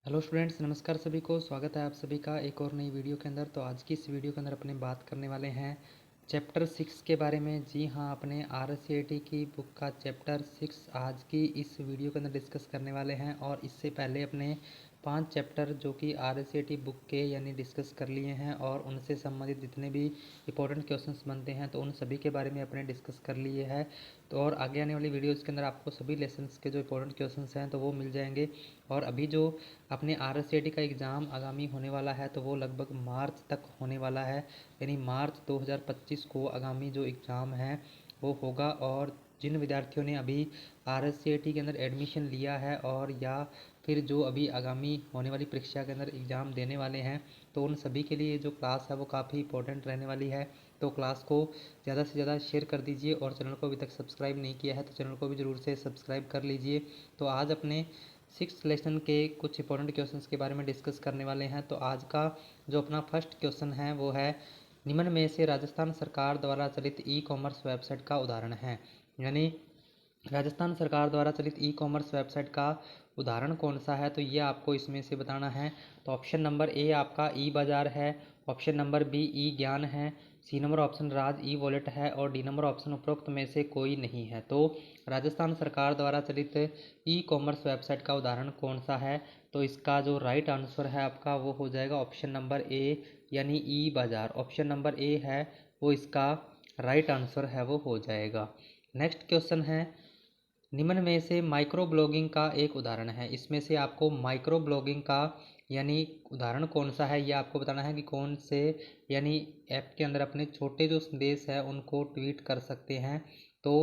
Hello students, नमस्कार सभी को। स्वागत है आप सभी का एक और नई वीडियो के अंदर। तो आज की इस वीडियो के अंदर अपने बात करने वाले हैं चैप्टर 6 के बारे में। जी हाँ, अपने RCAT की बुक का चैप्टर 6 आज की इस वीडियो के अंदर डिस्कस करने वाले हैं। और इससे पहले अपने 5 चैप्टर जो कि RCAT बुक के यानी डिस्कस कर लिए हैं और उनसे संबंधित जितने भी इंपॉर्टेंट क्वेश्चंस बनते हैं तो उन सभी के बारे में अपने डिस्कस कर लिए हैं। तो और आगे आने वाली वीडियोज़ के अंदर आपको सभी लेसन्स के जो इंपॉर्टेंट क्वेश्चंस हैं तो वो मिल जाएंगे। और अभी जो अपने RCAT का एग्ज़ाम आगामी होने वाला है तो वो लगभग मार्च तक होने वाला है, यानी मार्च 2025 को आगामी जो एग्ज़ाम है वो होगा। और जिन विद्यार्थियों ने अभी RCAT के अंदर एडमिशन लिया है और या फिर जो अभी आगामी होने वाली परीक्षा के अंदर एग्ज़ाम देने वाले हैं तो उन सभी के लिए जो क्लास है वो काफ़ी इंपॉर्टेंट रहने वाली है। तो क्लास को ज़्यादा से ज़्यादा शेयर कर दीजिए और चैनल को अभी तक सब्सक्राइब नहीं किया है तो चैनल को भी ज़रूर से सब्सक्राइब कर लीजिए। तो आज अपने 6th लेसन के कुछ इंपॉर्टेंट क्वेश्चंस के बारे में डिस्कस करने वाले हैं। तो आज का जो अपना फर्स्ट क्वेश्चन है वो है, निम्न में से राजस्थान सरकार द्वारा चलित ई कॉमर्स वेबसाइट का उदाहरण है। यानी राजस्थान सरकार द्वारा चलित ई कॉमर्स वेबसाइट का उदाहरण कौन सा है, तो ये आपको इसमें से बताना है। तो ऑप्शन नंबर ए आपका ई बाज़ार है, ऑप्शन नंबर बी ई ज्ञान है, सी नंबर ऑप्शन राज ई वॉलेट है और डी नंबर ऑप्शन उपरोक्त में से कोई नहीं है। तो राजस्थान सरकार द्वारा चलित ई कॉमर्स वेबसाइट का उदाहरण कौन सा है, तो इसका जो राइट आंसर है आपका वो हो जाएगा ऑप्शन नंबर ए यानी ई बाज़ार। ऑप्शन नंबर ए है वो इसका राइट आंसर है वो हो जाएगा। नेक्स्ट क्वेश्चन है, निम्न में से माइक्रो ब्लॉगिंग का एक उदाहरण है। इसमें से आपको माइक्रो ब्लॉगिंग का यानी उदाहरण कौन सा है, यह आपको बताना है कि कौन से यानी ऐप के अंदर अपने छोटे जो संदेश है उनको ट्वीट कर सकते हैं। तो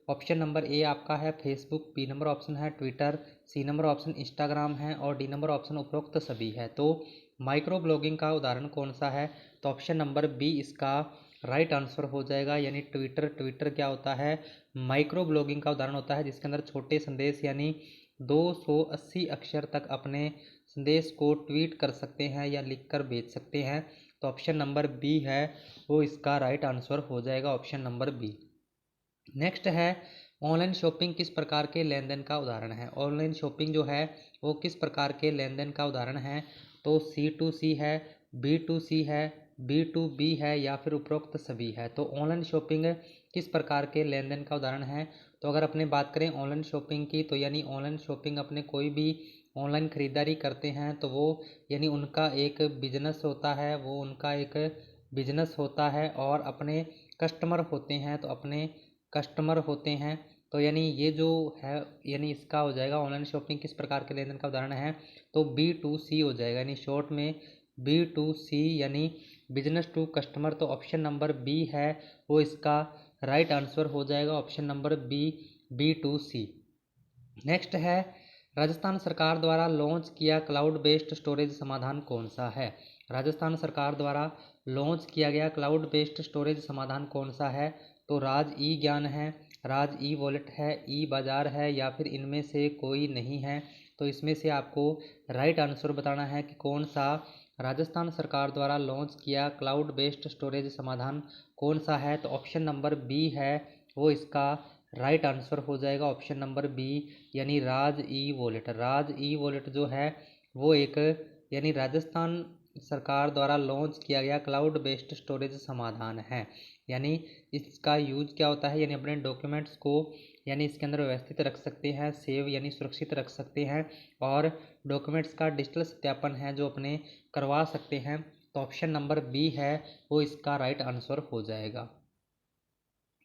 ऑप्शन नंबर ए आपका है फेसबुक, बी नंबर ऑप्शन है Twitter, C number option Instagram है और डी नंबर ऑप्शन उपरोक्त सभी है। तो माइक्रो ब्लॉगिंग का उदाहरण कौन सा है, तो ऑप्शन नंबर बी इसका राइट आंसर हो जाएगा, यानी ट्विटर। ट्विटर क्या होता है, माइक्रो ब्लॉगिंग का उदाहरण होता है जिसके अंदर छोटे संदेश यानी 280 अक्षर तक अपने संदेश को ट्वीट कर सकते हैं या लिखकर भेज सकते हैं। तो ऑप्शन नंबर बी है वो इसका राइट आंसर हो जाएगा, ऑप्शन नंबर बी। नेक्स्ट है, ऑनलाइन शॉपिंग किस प्रकार के लेन देन का उदाहरण है। ऑनलाइन शॉपिंग जो है वो किस प्रकार के लेन देन का उदाहरण है, तो C2C है, B2C है, B2B है या फिर उपरोक्त सभी है। तो ऑनलाइन शॉपिंग किस प्रकार के लेन देन का उदाहरण है, तो अगर अपने बात करें ऑनलाइन शॉपिंग की तो यानी ऑनलाइन शॉपिंग अपने कोई भी ऑनलाइन ख़रीदारी करते हैं तो वो यानी उनका एक बिजनेस होता है, वो उनका एक बिजनेस होता है और अपने कस्टमर होते हैं तो अपने कस्टमर होते हैं। तो यानी ये जो है यानी इसका हो जाएगा ऑनलाइन शॉपिंग किस प्रकार के लेन देन का उदाहरण है, तो B2C हो जाएगा, यानी शॉर्ट में B2C यानी बिजनेस टू कस्टमर। तो ऑप्शन नंबर बी है वो इसका राइट आंसर हो जाएगा, option number B B2C। Next है, राजस्थान सरकार द्वारा लॉन्च किया क्लाउड बेस्ड स्टोरेज समाधान कौन सा है। राजस्थान सरकार द्वारा लॉन्च किया गया क्लाउड बेस्ड स्टोरेज समाधान कौन सा है, तो राज ई ज्ञान है, राज ई वॉलेट है, ई बाज़ार है या फिर इनमें से कोई नहीं है। तो इसमें से आपको राइट आंसर बताना है कि कौन सा राजस्थान सरकार द्वारा लॉन्च किया क्लाउड बेस्ड स्टोरेज समाधान कौन सा है, तो ऑप्शन नंबर बी है वो इसका राइट आंसर हो जाएगा, ऑप्शन नंबर बी यानी राज ई वॉलेट। राज ई वॉलेट जो है वो एक यानी राजस्थान सरकार द्वारा लॉन्च किया गया क्लाउड बेस्ड स्टोरेज समाधान है। यानी इसका यूज क्या होता है, यानी अपने डॉक्यूमेंट्स को यानी इसके अंदर व्यवस्थित रख सकते हैं, सेव यानी सुरक्षित रख सकते हैं और डॉक्यूमेंट्स का डिजिटल सत्यापन है जो अपने करवा सकते हैं। तो ऑप्शन नंबर बी है वो इसका राइट आंसर हो जाएगा।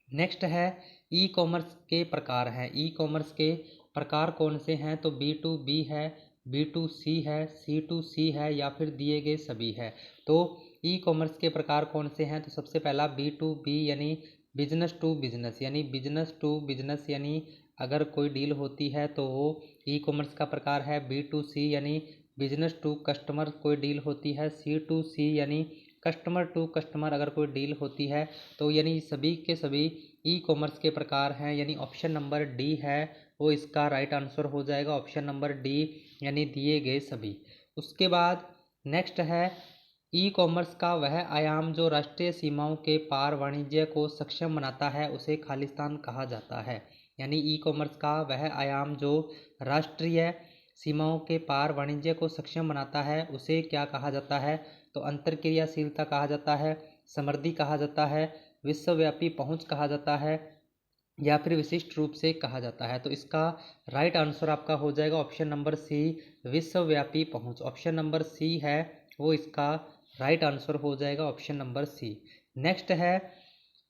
नेक्स्ट है, ई कॉमर्स के प्रकार हैं। ई कॉमर्स के प्रकार कौन से हैं, तो B2B है, B2C है, C2C है या फिर दिए गए सभी है। तो ई कॉमर्स के प्रकार कौन से हैं, तो सबसे पहला B2B यानी बिजनेस टू बिजनेस, यानी बिजनेस टू बिजनेस यानी अगर कोई डील होती है तो वो ई कॉमर्स का प्रकार है। B2C यानी बिजनेस टू कस्टमर कोई डील होती है। C2C यानी कस्टमर टू कस्टमर अगर कोई डील होती है। तो यानी सभी के सभी ई कॉमर्स के प्रकार हैं, यानी ऑप्शन नंबर डी है वो इसका राइट आंसर हो जाएगा, ऑप्शन नंबर डी यानी दिए गए सभी। उसके बाद नेक्स्ट है, ई कॉमर्स का वह आयाम जो राष्ट्रीय सीमाओं के पार वाणिज्य को सक्षम बनाता है उसे खालिस्तान कहा जाता है। यानी ई कॉमर्स का वह आयाम जो राष्ट्रीय सीमाओं के पार वाणिज्य को सक्षम बनाता है उसे क्या कहा जाता है? तो अंतरक्रियाशीलता कहा जाता है, समृद्धि कहा जाता है, विश्वव्यापी पहुंच कहा जाता है या फिर विशिष्ट रूप से कहा जाता है। तो इसका राइट आंसर आपका हो जाएगा ऑप्शन नंबर सी, विश्वव्यापी पहुंच। ऑप्शन नंबर सी है वो इसका राइट आंसर हो जाएगा, ऑप्शन नंबर सी। नेक्स्ट है,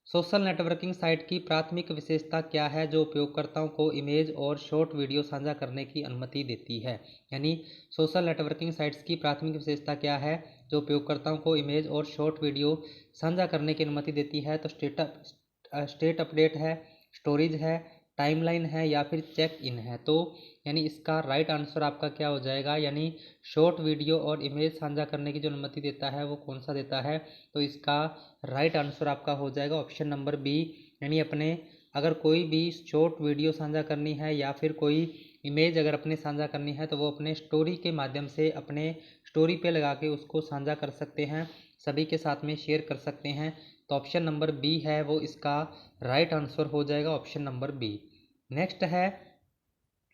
सोशल नेटवर्किंग साइट की प्राथमिक विशेषता क्या है जो उपयोगकर्ताओं को इमेज और शॉर्ट वीडियो साझा करने की अनुमति देती है? यानी सोशल नेटवर्किंग साइट्स की प्राथमिक विशेषता क्या है जो उपयोगकर्ताओं को इमेज और शॉर्ट वीडियो साझा करने की अनुमति देती है? तो स्टेट अपडेट है, स्टोरेज है, टाइमलाइन है या फिर चेक इन है। तो यानी इसका राइट आंसर आपका क्या हो जाएगा? यानी शॉर्ट वीडियो और इमेज साझा करने की जो अनुमति देता है वो कौन सा देता है? तो इसका राइट आंसर आपका हो जाएगा ऑप्शन नंबर बी। यानी अपने अगर कोई भी शॉर्ट वीडियो साझा करनी है या फिर कोई इमेज अगर अपने साझा करनी है तो वो अपने स्टोरी के माध्यम से अपने स्टोरी पे लगा के उसको साझा कर सकते हैं, सभी के साथ में शेयर कर सकते हैं। तो ऑप्शन नंबर बी है वो इसका राइट आंसर हो जाएगा, ऑप्शन नंबर बी। नेक्स्ट है,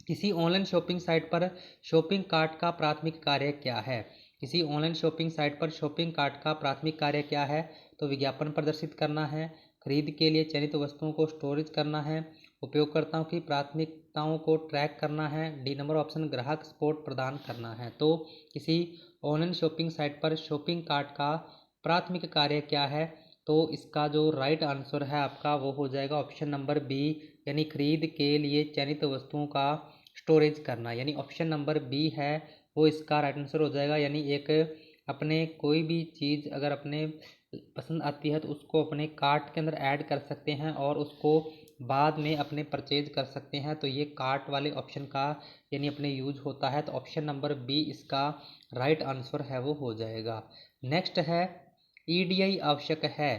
किसी ऑनलाइन शॉपिंग साइट पर शॉपिंग कार्ट का प्राथमिक कार्य क्या है? किसी ऑनलाइन शॉपिंग साइट पर शॉपिंग कार्ट का प्राथमिक कार्य क्या है? तो विज्ञापन प्रदर्शित करना है, खरीद के लिए चयनित वस्तुओं को स्टोरेज करना है, उपयोगकर्ताओं की प्राथमिकताओं को ट्रैक करना है, डी नंबर ऑप्शन ग्राहक सपोर्ट प्रदान करना है। तो किसी ऑनलाइन शॉपिंग साइट पर शॉपिंग कार्ट का प्राथमिक कार्य क्या है? तो इसका जो राइट आंसर है आपका वो हो जाएगा ऑप्शन नंबर बी, यानी खरीद के लिए चयनित वस्तुओं का स्टोरेज करना। यानी ऑप्शन नंबर बी है वो इसका राइट आंसर हो जाएगा। यानी एक अपने कोई भी चीज़ अगर अपने पसंद आती है तो उसको अपने कार्ट के अंदर ऐड कर सकते हैं और उसको बाद में अपने परचेज कर सकते हैं। तो ये कार्ट वाले ऑप्शन का यानी अपने यूज होता है। तो ऑप्शन नंबर बी इसका राइट आंसर है वो हो जाएगा। नेक्स्ट है, ईडीआई आवश्यक है।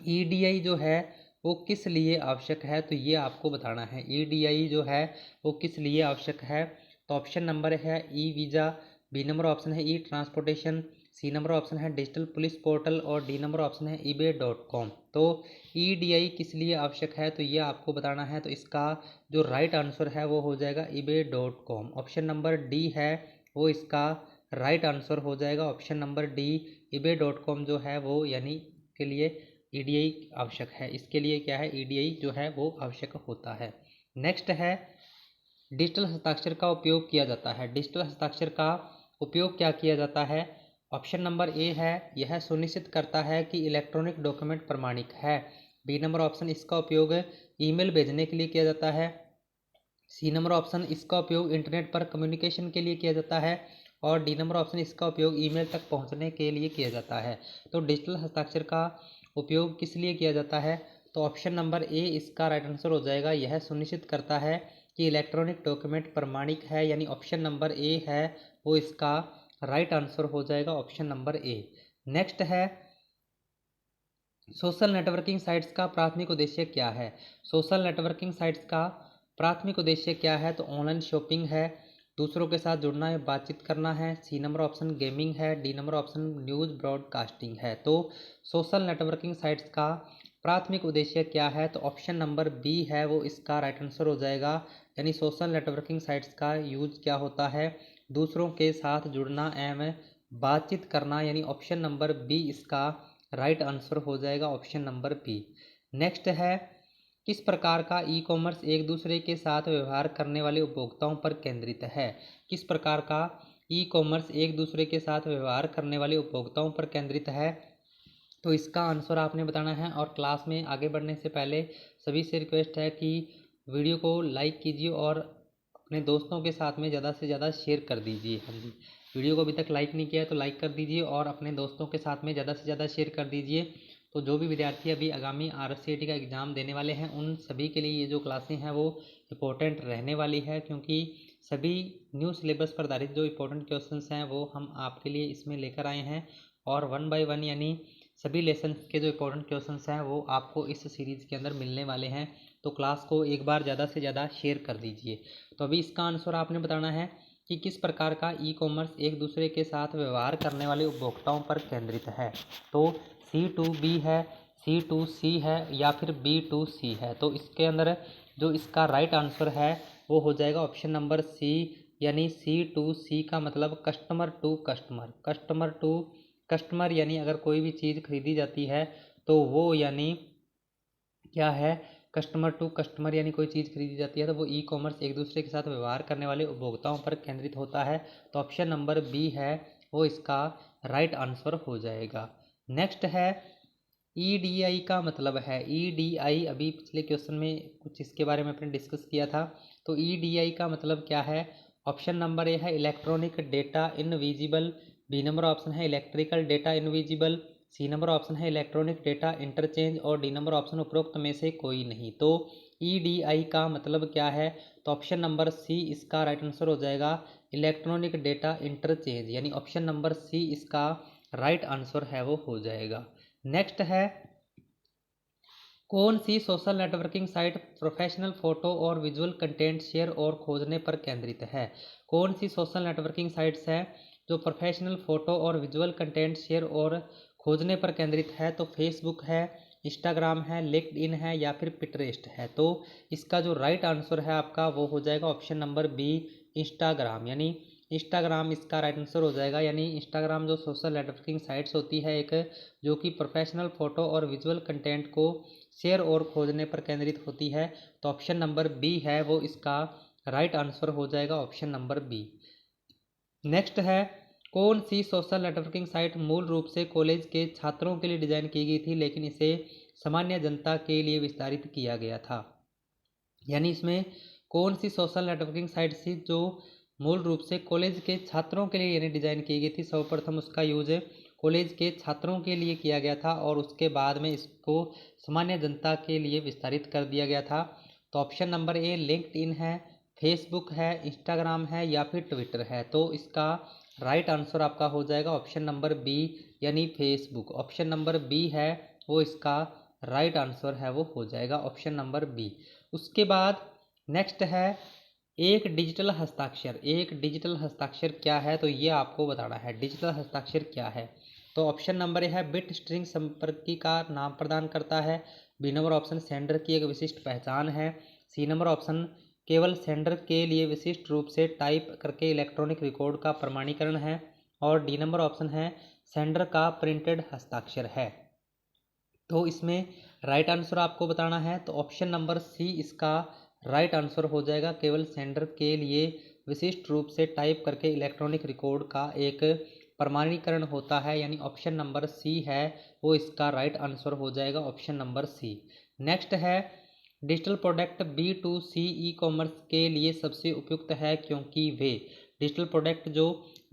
ईडीआई जो है वो किस लिए आवश्यक है? तो ये आपको बताना है ईडीआई जो है वो किस लिए आवश्यक है। तो ऑप्शन नंबर है e visa, B number option है e transportation, C number option है डिजिटल पुलिस पोर्टल और डी नंबर ऑप्शन है eBay.com। तो ईडीआई किस लिए आवश्यक है? तो ये आपको बताना है। तो इसका जो राइट आंसर है वो हो जाएगा eBay.com। ऑप्शन नंबर डी है वो इसका राइट आंसर हो जाएगा, ऑप्शन नंबर डी। eBay.com जो है वो यानी के लिए ईडीआई आवश्यक है, इसके लिए क्या है ईडीआई जो है वो आवश्यक होता है। नेक्स्ट है, डिजिटल हस्ताक्षर का उपयोग किया जाता है। डिजिटल हस्ताक्षर का उपयोग क्या किया जाता है? ऑप्शन नंबर ए है यह सुनिश्चित करता है कि इलेक्ट्रॉनिक डॉक्यूमेंट प्रमाणिक है, बी नंबर ऑप्शन इसका उपयोग ईमेल भेजने के लिए किया जाता है, सी नंबर ऑप्शन इसका उपयोग इंटरनेट पर कम्युनिकेशन के लिए किया जाता है और डी नंबर ऑप्शन इसका उपयोग ईमेल तक पहुंचने के लिए किया जाता है। तो डिजिटल हस्ताक्षर का उपयोग किस लिए किया जाता है? तो ऑप्शन नंबर ए इसका राइट आंसर हो जाएगा, यह सुनिश्चित करता है कि इलेक्ट्रॉनिक डॉक्यूमेंट प्रमाणिक है। यानी ऑप्शन नंबर ए है वो इसका राइट आंसर हो जाएगा, ऑप्शन नंबर ए। नेक्स्ट है, सोशल नेटवर्किंग साइट्स का प्राथमिक उद्देश्य क्या है? सोशल नेटवर्किंग साइट्स का प्राथमिक उद्देश्य क्या है? तो ऑनलाइन शॉपिंग है, दूसरों के साथ जुड़ना है, बातचीत करना है, सी नंबर ऑप्शन गेमिंग है, D number option news broadcasting है। तो सोशल नेटवर्किंग साइट्स का प्राथमिक उद्देश्य क्या है? तो ऑप्शन नंबर बी है वो इसका राइट आंसर हो जाएगा। यानी सोशल नेटवर्किंग साइट्स का यूज क्या होता है? दूसरों के साथ जुड़ना एवं बातचीत करना। यानी ऑप्शन नंबर बी इसका राइट आंसर हो जाएगा, ऑप्शन नंबर बी। नेक्स्ट है, किस प्रकार का ई कॉमर्स एक दूसरे के साथ व्यवहार करने वाले उपभोक्ताओं पर केंद्रित है? किस प्रकार का ई कॉमर्स एक दूसरे के साथ व्यवहार करने वाले उपभोक्ताओं पर केंद्रित है? तो इसका आंसर आपने बताना है। और क्लास में आगे बढ़ने से पहले सभी से रिक्वेस्ट है कि वीडियो को लाइक कीजिए और अपने दोस्तों के साथ में ज़्यादा से ज़्यादा शेयर कर दीजिए। हाँ जी, वीडियो को अभी तक लाइक नहीं किया है तो लाइक कर दीजिए और अपने दोस्तों के साथ में ज़्यादा से ज़्यादा शेयर कर दीजिए। तो जो भी विद्यार्थी अभी आगामी RSCET का एग्ज़ाम देने वाले हैं उन सभी के लिए ये जो क्लासें हैं वो इम्पोर्टेंट रहने वाली है, क्योंकि सभी न्यू सिलेबस पर आधारित जो इम्पोर्टेंट क्वेश्चंस हैं वो हम आपके लिए इसमें लेकर आए हैं और 1 बाय 1 यानी सभी लेसन के जो इम्पोर्टेंट क्वेश्चंस हैं वो आपको इस सीरीज़ के अंदर मिलने वाले हैं। तो क्लास को एक बार ज़्यादा से ज़्यादा शेयर कर दीजिए। तो अभी इसका आंसर आपने बताना है कि किस प्रकार का ई कॉमर्स एक दूसरे के साथ व्यवहार करने वाले उपभोक्ताओं पर केंद्रित है। तो C2B है, C2C है या फिर B2C है। तो इसके अंदर जो इसका राइट आंसर है वो हो जाएगा ऑप्शन नंबर सी, यानी C2C का मतलब customer to customer. Customer to customer यानी अगर कोई भी चीज़ खरीदी जाती है तो वो यानी क्या है, कस्टमर टू कस्टमर यानी कोई चीज़ खरीदी जाती है तो वो ई कॉमर्स एक दूसरे के साथ व्यवहार करने वाले उपभोक्ताओं पर केंद्रित होता है। तो ऑप्शन नंबर बी है वो इसका राइट आंसर हो जाएगा। नेक्स्ट है ईडीआई का मतलब है। ईडीआई अभी पिछले क्वेश्चन में कुछ इसके बारे में अपने डिस्कस किया था। तो ईडीआई का मतलब क्या है? ऑप्शन नंबर ए है electronic data invisible, B number option है electrical data invisible, C number option है इलेक्ट्रॉनिक डेटा इंटरचेंज और डी नंबर ऑप्शन उपरोक्त में से कोई नहीं। तो ईडीआई का मतलब क्या है? तो ऑप्शन नंबर सी इसका राइट आंसर हो जाएगा, इलेक्ट्रॉनिक डेटा इंटरचेंज, यानी ऑप्शन नंबर सी इसका राइट आंसर है वो हो जाएगा। नेक्स्ट है कौन सी social networking site professional photo और विजुअल कंटेंट शेयर और खोजने पर केंद्रित है? कौन सी सोशल नेटवर्किंग साइट्स है जो प्रोफेशनल फ़ोटो और विजुअल कंटेंट शेयर और खोजने पर केंद्रित है? तो फेसबुक है, इंस्टाग्राम है, लिंक्डइन है या फिर पिंटरेस्ट है। तो इसका जो राइट आंसर है आपका वो हो जाएगा ऑप्शन नंबर बी, इंस्टाग्राम, यानी इंस्टाग्राम इसका राइट आंसर हो जाएगा। यानी इंस्टाग्राम जो सोशल नेटवर्किंग साइट्स होती है एक, जो कि प्रोफेशनल फ़ोटो और विजुअल कंटेंट को शेयर और खोजने पर केंद्रित होती है। तो ऑप्शन नंबर बी है वो इसका राइट आंसर हो जाएगा, ऑप्शन नंबर बी। नेक्स्ट है कौन सी सोशल नेटवर्किंग साइट मूल रूप से कॉलेज के छात्रों के लिए डिज़ाइन की गई थी लेकिन इसे सामान्य जनता के लिए विस्तारित किया गया था? यानी इसमें कौन सी सोशल नेटवर्किंग साइट थी जो मूल रूप से कॉलेज के छात्रों के लिए यानी डिज़ाइन की गई थी? सर्वप्रथम उसका यूज कॉलेज के छात्रों के लिए किया गया था और उसके बाद में इसको सामान्य जनता के लिए विस्तारित कर दिया गया था। तो ऑप्शन नंबर ए लिंक्डइन है, फेसबुक है, इंस्टाग्राम है या फिर ट्विटर है। तो इसका राइट आंसर आपका हो जाएगा ऑप्शन नंबर बी, यानी फेसबुक। ऑप्शन नंबर बी है वो इसका राइट आंसर है वो हो जाएगा, ऑप्शन नंबर बी। उसके बाद नेक्स्ट है एक डिजिटल हस्ताक्षर। एक डिजिटल हस्ताक्षर क्या है? तो ये आपको बताना है डिजिटल हस्ताक्षर क्या है। तो ऑप्शन नंबर ए है बिट स्ट्रिंग संपर्की का नाम प्रदान करता है, बी नंबर ऑप्शन सेंडर की एक विशिष्ट पहचान है, सी नंबर ऑप्शन केवल सेंडर के लिए विशिष्ट रूप से टाइप करके इलेक्ट्रॉनिक रिकॉर्ड का प्रमाणीकरण है, और डी नंबर ऑप्शन है सेंडर का प्रिंटेड हस्ताक्षर है। तो इसमें राइट आंसर आपको बताना है। तो ऑप्शन नंबर सी इसका राइट आंसर हो जाएगा, केवल सेंडर के लिए विशिष्ट रूप से टाइप करके इलेक्ट्रॉनिक रिकॉर्ड का एक प्रमाणीकरण होता है, यानी ऑप्शन नंबर सी है वो इसका राइट आंसर हो जाएगा, ऑप्शन नंबर सी। नेक्स्ट है digital product B2C e commerce के लिए सबसे उपयुक्त है क्योंकि वे। डिजिटल प्रोडक्ट जो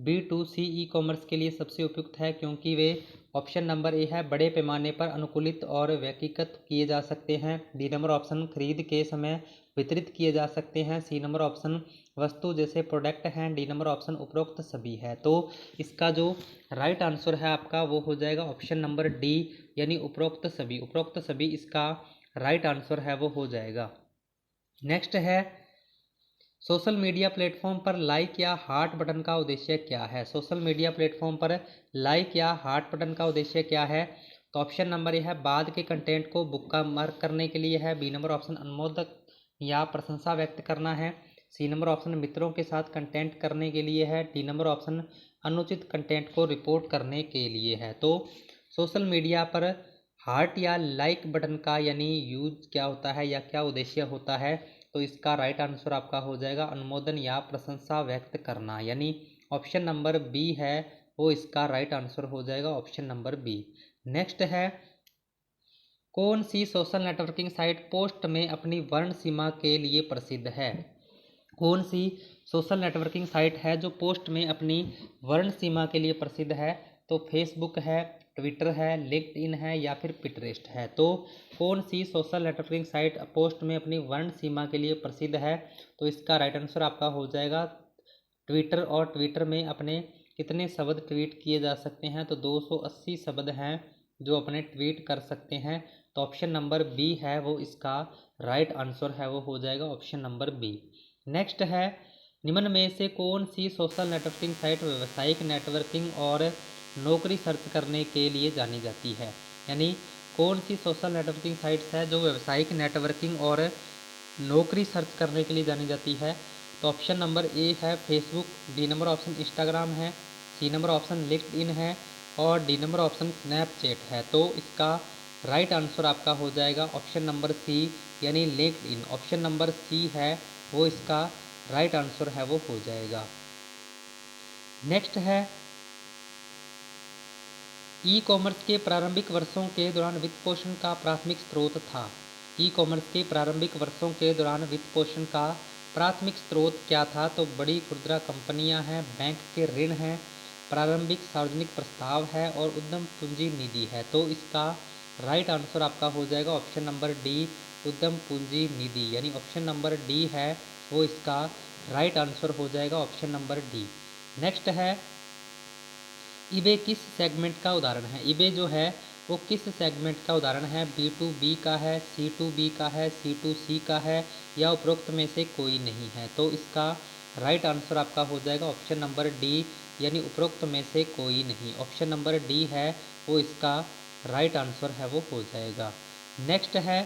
B2C ई कॉमर्स के लिए सबसे उपयुक्त है क्योंकि वे ऑप्शन नंबर ए है बड़े पैमाने पर अनुकूलित और व्यक्तिगत किए जा सकते हैं, बी नंबर ऑप्शन खरीद के समय वितरित किए जा सकते हैं, सी नंबर ऑप्शन वस्तु जैसे प्रोडक्ट हैं, डी नंबर ऑप्शन उपरोक्त सभी है। तो इसका जो राइट आंसर है आपका वो हो जाएगा ऑप्शन नंबर डी, यानी उपरोक्त सभी। उपरोक्त सभी इसका राइट आंसर है वो हो जाएगा। नेक्स्ट है सोशल मीडिया प्लेटफॉर्म पर लाइक या हार्ट बटन का उद्देश्य क्या है? सोशल मीडिया प्लेटफॉर्म पर लाइक या हार्ट बटन का उद्देश्य क्या है? तो ऑप्शन नंबर ए है बाद के कंटेंट को बुकमार्क करने के लिए है, बी नंबर ऑप्शन अनुमोदक या प्रशंसा व्यक्त करना है, सी नंबर ऑप्शन मित्रों के साथ कंटेंट करने के लिए है, डी नंबर ऑप्शन अनुचित कंटेंट को रिपोर्ट करने के लिए है। तो सोशल मीडिया पर हार्ट या लाइक बटन का यानी यूज क्या होता है या क्या उद्देश्य होता है? तो इसका राइट आंसर आपका हो जाएगा अनुमोदन या प्रशंसा व्यक्त करना, यानी ऑप्शन नंबर बी है वो इसका राइट आंसर हो जाएगा, ऑप्शन नंबर बी। नेक्स्ट है कौन सी सोशल नेटवर्किंग साइट पोस्ट में अपनी वर्ण सीमा के लिए प्रसिद्ध है? कौन सी सोशल नेटवर्किंग साइट है जो पोस्ट में अपनी वर्ण सीमा के लिए प्रसिद्ध है? तो फेसबुक है, ट्विटर है, लिंक्डइन है या फिर पिंटरेस्ट है। तो कौन सी सोशल नेटवर्किंग साइट पोस्ट में अपनी वर्ण सीमा के लिए प्रसिद्ध है? तो इसका राइट आंसर आपका हो जाएगा ट्विटर। और ट्विटर में अपने कितने शब्द ट्वीट किए जा सकते हैं? तो 280 शब्द हैं जो अपने ट्वीट कर सकते हैं। तो ऑप्शन नंबर बी है वो इसका राइट आंसर है वो हो जाएगा, ऑप्शन नंबर बी। नेक्स्ट है निम्न में से कौन सी सोशल नेटवर्किंग साइट व्यावसायिक नेटवर्किंग और नौकरी सर्च करने के लिए जानी जाती है? यानी कौन सी सोशल नेटवर्किंग साइट्स है जो व्यावसायिक नेटवर्किंग और नौकरी सर्च करने के लिए जानी जाती है? तो ऑप्शन नंबर ए है Facebook, D number option Instagram है, सी नंबर ऑप्शन लिंक्डइन है और डी नंबर ऑप्शन स्नैपचैट है। तो इसका राइट आंसर आपका हो जाएगा ऑप्शन नंबर सी यानी लिंक्डइन। ऑप्शन नंबर सी है वो इसका राइट आंसर है वो हो जाएगा। नेक्स्ट है ई कॉमर्स के प्रारंभिक वर्षों के दौरान वित्त पोषण का प्राथमिक स्रोत था। ई कॉमर्स के प्रारंभिक वर्षों के दौरान वित्त पोषण का प्राथमिक स्रोत क्या था? तो बड़ी खुदरा कंपनियां हैं, बैंक के ऋण हैं, प्रारंभिक सार्वजनिक प्रस्ताव है और उद्यम पूंजी निधि है। तो इसका राइट आंसर आपका हो जाएगा ऑप्शन नंबर डी, उद्यम पूंजी निधि, यानी ऑप्शन नंबर डी है वो इसका राइट आंसर हो जाएगा ऑप्शन नंबर डी। नेक्स्ट है ईबे किस सेगमेंट का उदाहरण है? ईबे जो है वो किस सेगमेंट का उदाहरण है? B2B का है, C2B का है, C2C का है या उपरोक्त में से कोई नहीं है? तो इसका राइट आंसर आपका हो जाएगा ऑप्शन नंबर डी यानी उपरोक्त में से कोई नहीं। ऑप्शन नंबर डी है वो इसका राइट आंसर है वो हो जाएगा। नेक्स्ट है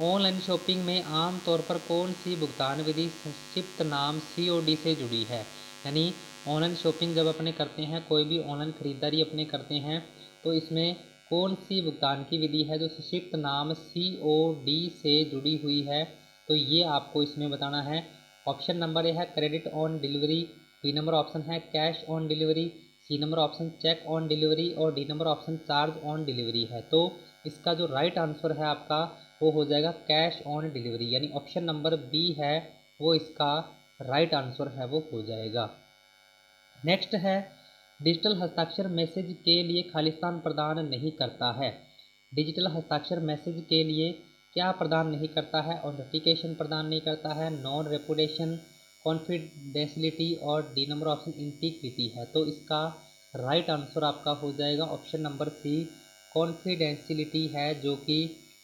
ऑनलाइन शॉपिंग में आम तौर पर कौन सी भुगतान विधि संक्षिप्त नाम COD से जुड़ी है? यानी ऑनलाइन शॉपिंग जब अपने करते हैं, कोई भी ऑनलाइन खरीदारी अपने करते हैं, तो इसमें कौन सी भुगतान की विधि है जो संक्षिप्त नाम COD से जुड़ी हुई है? तो ये आपको इसमें बताना है। ऑप्शन नंबर ए है credit on delivery, B number option है cash on delivery, C number option check on delivery और D number option charge on delivery है। तो इसका जो राइट आंसर है आपका वो हो जाएगा कैश ऑन डिलीवरी, यानी ऑप्शन नंबर बी है वो इसका राइट आंसर है वो हो जाएगा। नेक्स्ट है डिजिटल हस्ताक्षर मैसेज के लिए खालिस्तान प्रदान नहीं करता है। डिजिटल हस्ताक्षर मैसेज के लिए क्या प्रदान नहीं करता है? ऑथेंटिकेशन प्रदान नहीं करता है, नॉन रेपुटेशन, कॉन्फिडेंशियलिटी और डी नंबर ऑप्शन इंटीग्रिटी है। तो इसका राइट आंसर आपका हो जाएगा ऑप्शन नंबर सी, कॉन्फिडेंशियलिटी है जो कि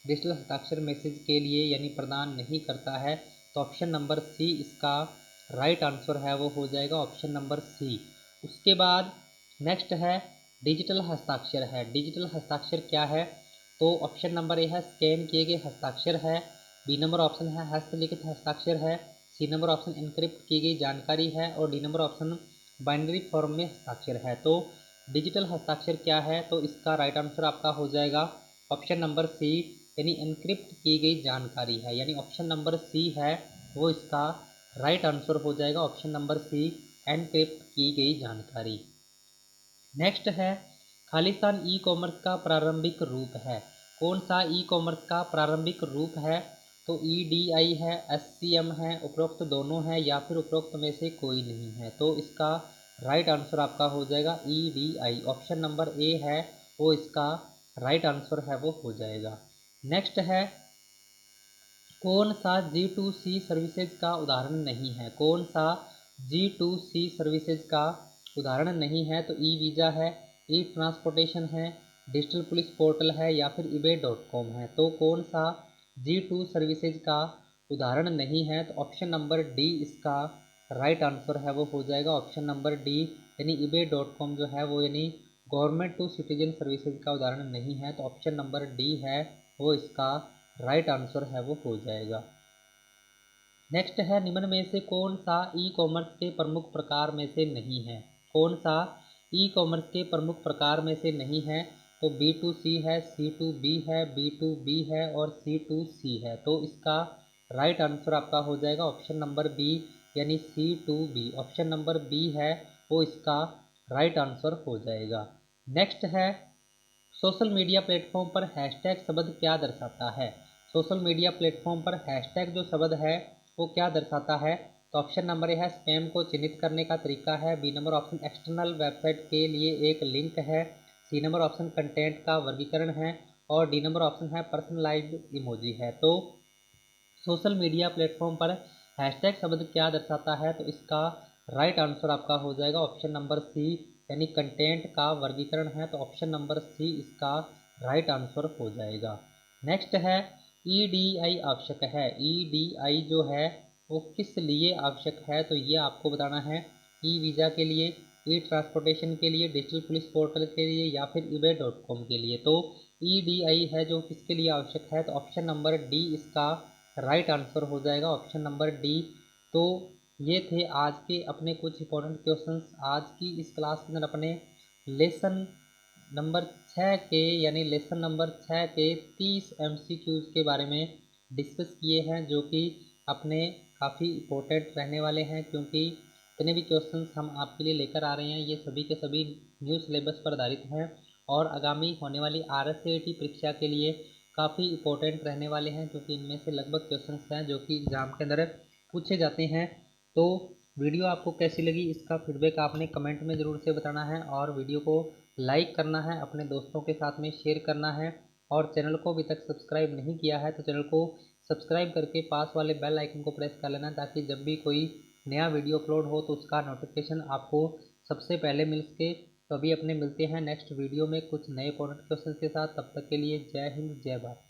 डिजिटल हस्ताक्षर मैसेज के लिए यानी प्रदान नहीं करता है। तो ऑप्शन नंबर सी इसका राइट आंसर है वो हो जाएगा ऑप्शन नंबर सी। उसके बाद नेक्स्ट है डिजिटल हस्ताक्षर है। डिजिटल हस्ताक्षर क्या है? तो ऑप्शन नंबर ए है स्कैन किए गए हस्ताक्षर है, बी नंबर ऑप्शन है हस्तलिखित हस्ताक्षर है, सी नंबर ऑप्शन एन्क्रिप्ट की गई जानकारी है और D number option binary form में हस्ताक्षर है। तो डिजिटल हस्ताक्षर क्या है? तो इसका राइट आंसर आपका हो जाएगा ऑप्शन नंबर सी यानी एन्क्रिप्ट की गई जानकारी है, यानी ऑप्शन नंबर सी है वो इसका राइट आंसर हो जाएगा ऑप्शन नंबर सी, एनक्रिप्ट की गई जानकारी। नेक्स्ट है खालिस्तान ई कॉमर्स का प्रारंभिक रूप है। कौन सा ई कॉमर्स का प्रारंभिक रूप है? तो EDI है, SCM है, उपरोक्त दोनों है या फिर उपरोक्त में से कोई नहीं है। तो इसका राइट आंसर आपका हो जाएगा EDI, ऑप्शन नंबर ए है वो इसका राइट आंसर है वो हो जाएगा। नेक्स्ट है कौन सा G2C सर्विसेज का उदाहरण नहीं है? कौन सा G2C सर्विसेज का उदाहरण नहीं है? तो ई वीज़ा है, ई ट्रांसपोर्टेशन है, डिजिटल पुलिस पोर्टल है या फिर eBay.com है। तो कौन सा G2 सर्विसेज का उदाहरण नहीं है? तो ऑप्शन नंबर डी इसका राइट आंसर है वो हो जाएगा ऑप्शन नंबर डी, यानी eBay.com जो है वो यानी गवर्नमेंट टू सिटीजन सर्विसेज का उदाहरण नहीं है। तो ऑप्शन नंबर डी है वो इसका राइट आंसर है वो हो जाएगा। नेक्स्ट है निम्न में से कौन सा ई कॉमर्स के प्रमुख प्रकार में से नहीं है? कौन सा ई कॉमर्स के प्रमुख प्रकार में से नहीं है? तो B2C है, C2B है, B2B है और C2C है। तो इसका राइट आंसर आपका हो जाएगा ऑप्शन नंबर बी यानी C2B, ऑप्शन नंबर बी है वो इसका राइट आंसर हो जाएगा। नेक्स्ट है सोशल मीडिया प्लेटफॉर्म पर हैशटैग शब्द क्या दर्शाता है? सोशल मीडिया प्लेटफॉर्म पर हैशटैग जो शब्द है वो क्या दर्शाता है? तो ऑप्शन नंबर ए है स्पैम को चिन्हित करने का तरीका है, B number option external website के लिए एक लिंक है, सी नंबर ऑप्शन कंटेंट का वर्गीकरण है और डी नंबर ऑप्शन है पर्सनलाइज्ड इमोजी है। तो सोशल मीडिया प्लेटफॉर्म पर हैशटैग शब्द क्या दर्शाता है? तो इसका राइट आंसर आपका हो जाएगा ऑप्शन नंबर सी यानी कंटेंट का वर्गीकरण है। तो ऑप्शन नंबर सी इसका राइट आंसर हो जाएगा। नेक्स्ट है EDI आवश्यक है। EDI जो है वो किस लिए आवश्यक है? तो ये आपको बताना है। ई वीज़ा के लिए, ई ट्रांसपोर्टेशन के लिए, डिजिटल पुलिस पोर्टल के लिए या फिर eBay.com के लिए। तो EDI है जो किसके लिए आवश्यक है? तो ऑप्शन नंबर डी इसका राइट आंसर हो जाएगा ऑप्शन नंबर डी। तो ये थे आज के अपने कुछ इंपॉर्टेंट क्वेश्चंस। आज की इस क्लास के अंदर अपने लेसन नंबर 6 के यानी लेसन नंबर 6 के 30 MCQs के बारे में डिस्कस किए हैं, जो कि अपने काफ़ी इम्पोर्टेंट रहने वाले हैं, क्योंकि जितने भी क्वेश्चंस हम आपके लिए लेकर आ रहे हैं ये सभी के सभी न्यू सिलेबस पर आधारित हैं और आगामी होने वाली RSAT परीक्षा के लिए काफ़ी इम्पोर्टेंट रहने वाले हैं, क्योंकि इनमें से लगभग क्वेश्चंस हैं जो कि एग्ज़ाम के अंदर पूछे जाते हैं। तो वीडियो आपको कैसी लगी इसका फीडबैक आपने कमेंट में ज़रूर से बताना है, और वीडियो को लाइक करना है, अपने दोस्तों के साथ में शेयर करना है, और चैनल को अभी तक सब्सक्राइब नहीं किया है तो चैनल को सब्सक्राइब करके पास वाले बेल आइकन को प्रेस कर लेना, ताकि जब भी कोई नया वीडियो अपलोड हो तो उसका नोटिफिकेशन आपको सबसे पहले मिल सके। तो अभी अपने मिलते हैं नेक्स्ट वीडियो में कुछ नए इंपॉर्टेंट क्वेश्चन के साथ। तब तक के लिए जय हिंद जय भारत।